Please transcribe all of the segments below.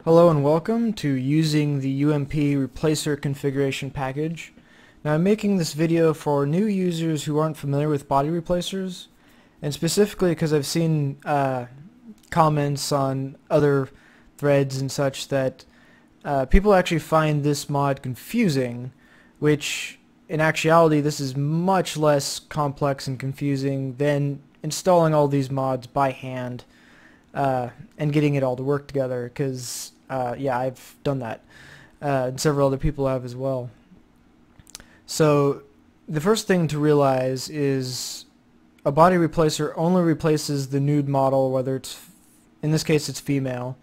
Hello and welcome to using the UMP Replacer configuration package. Now I'm making this video for new users who aren't familiar with body replacers, and specifically because I've seen comments on other threads and such that people actually find this mod confusing, which in actuality this is much less complex and confusing than installing all these mods by hand and getting it all to work together, because yeah, I've done that, and several other people have as well. So the first thing to realize is a body replacer only replaces the nude model, whether it's, in this case it's female,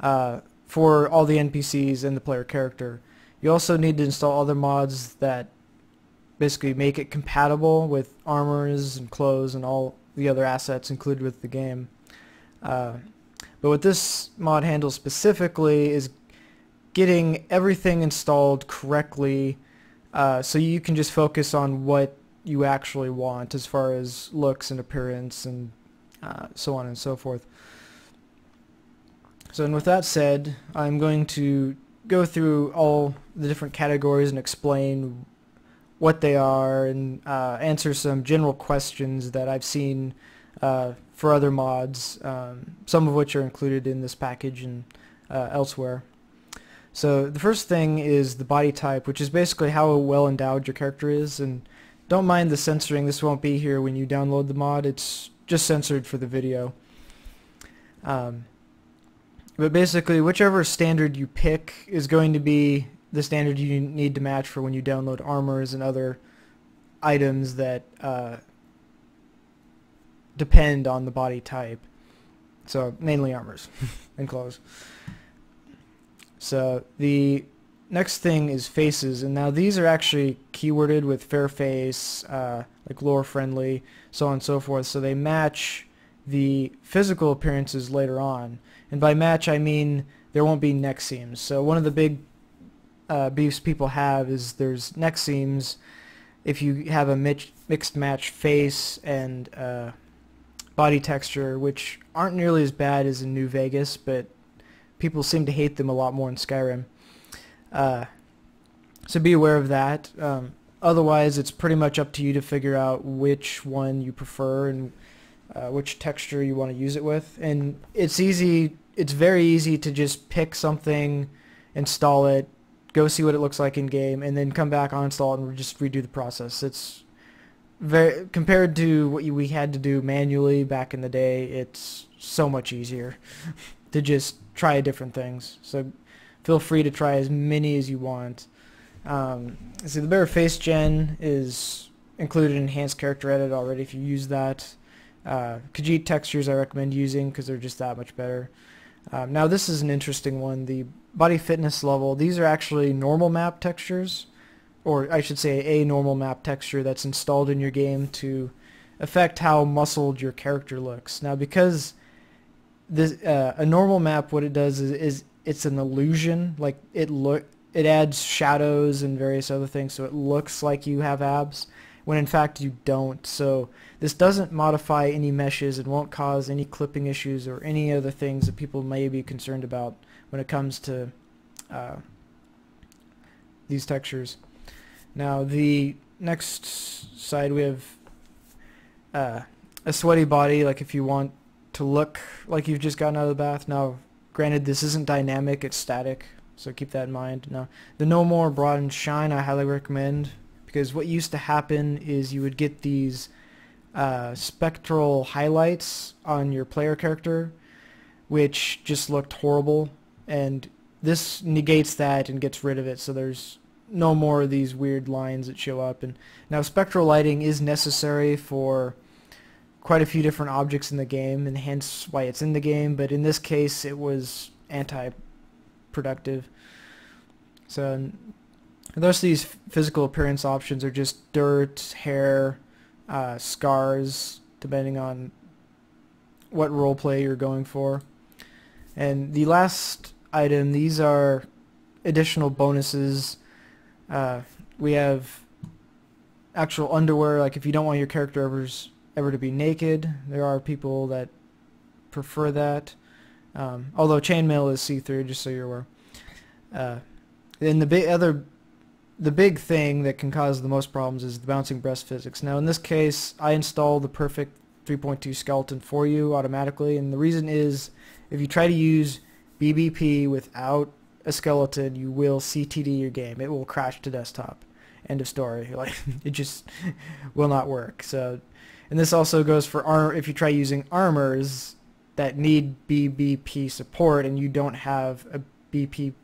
for all the NPCs and the player character. You also need to install other mods that basically make it compatible with armors and clothes and all the other assets included with the game. But what this mod handles specifically is getting everything installed correctly, so you can just focus on what you actually want as far as looks and appearance and so on and so forth. So, and with that said, I'm going to go through all the different categories and explain what they are and answer some general questions that I've seen for other mods, some of which are included in this package and elsewhere. So the first thing is the body type, which is basically how well endowed your character is, and don't mind the censoring. This won't be here when you download the mod. It's just censored for the video. But basically, whichever standard you pick is going to be the standard you need to match for when you download armors and other items that depend on the body type. So mainly armors and clothes. So the next thing is faces, and now these are actually keyworded with fair face, like lore friendly, so on and so forth, so they match the physical appearances later on. And by match I mean there won't be neck seams. So one of the big beefs people have is there's neck seams if you have a mixed match face and body texture, which aren't nearly as bad as in New Vegas, but people seem to hate them a lot more in Skyrim. So be aware of that. Otherwise, it's pretty much up to you to figure out which one you prefer and which texture you want to use it with. And it's easy. It's very easy to just pick something, install it, go see what it looks like in game, and then come back, uninstall it, and just redo the process. It's very, compared to what we had to do manually back in the day, it's so much easier to just try different things. So feel free to try as many as you want. So the bare face gen is included in enhanced character edit already if you use that. Khajiit textures I recommend using because they're just that much better. Now this is an interesting one. The body fitness level, these are actually normal map textures, or I should say a normal map texture that's installed in your game to affect how muscled your character looks. Now because this a normal map, what it does is it's an illusion. Like it adds shadows and various other things so it looks like you have abs when in fact you don't. So this doesn't modify any meshes and won't cause any clipping issues or any other things that people may be concerned about when it comes to these textures. Now the next side we have a sweaty body, like if you want to look like you've just gotten out of the bath. Now granted this isn't dynamic, it's static, so keep that in mind. Now the No More Broad and Shine I highly recommend, because what used to happen is you would get these spectral highlights on your player character which just looked horrible, and this negates that and gets rid of it, so there's no more of these weird lines that show up. And now spectral lighting is necessary for quite a few different objects in the game, and hence why it's in the game, but in this case it was anti-productive. So the rest of these physical appearance options are just dirt, hair, scars, depending on what roleplay you're going for. And the last item, these are additional bonuses. We have actual underwear, like if you don't want your character ever to be naked, there are people that prefer that. Although chainmail is see-through, just so you're aware. And the big thing that can cause the most problems is the bouncing breast physics. Now in this case, I install the perfect 3.2 skeleton for you automatically, and the reason is if you try to use BBP without a skeleton, you will CTD your game. It will crash to desktop. End of story. Like, it just will not work. So, and this also goes for armor. If you try using armors that need BBP support and you don't have a BBP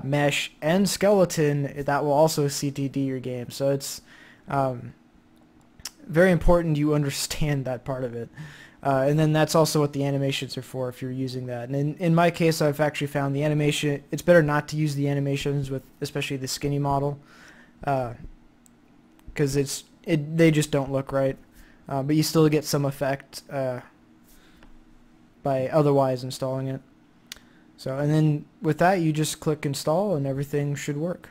mesh and skeleton, that will also CTD your game. So it's very important you understand that part of it. And then that's also what the animations are for if you're using that. And in my case, I've actually found the animation, it's better not to use the animations with especially the skinny model, because they just don't look right. But you still get some effect by otherwise installing it. So, and then with that, you just click install and everything should work.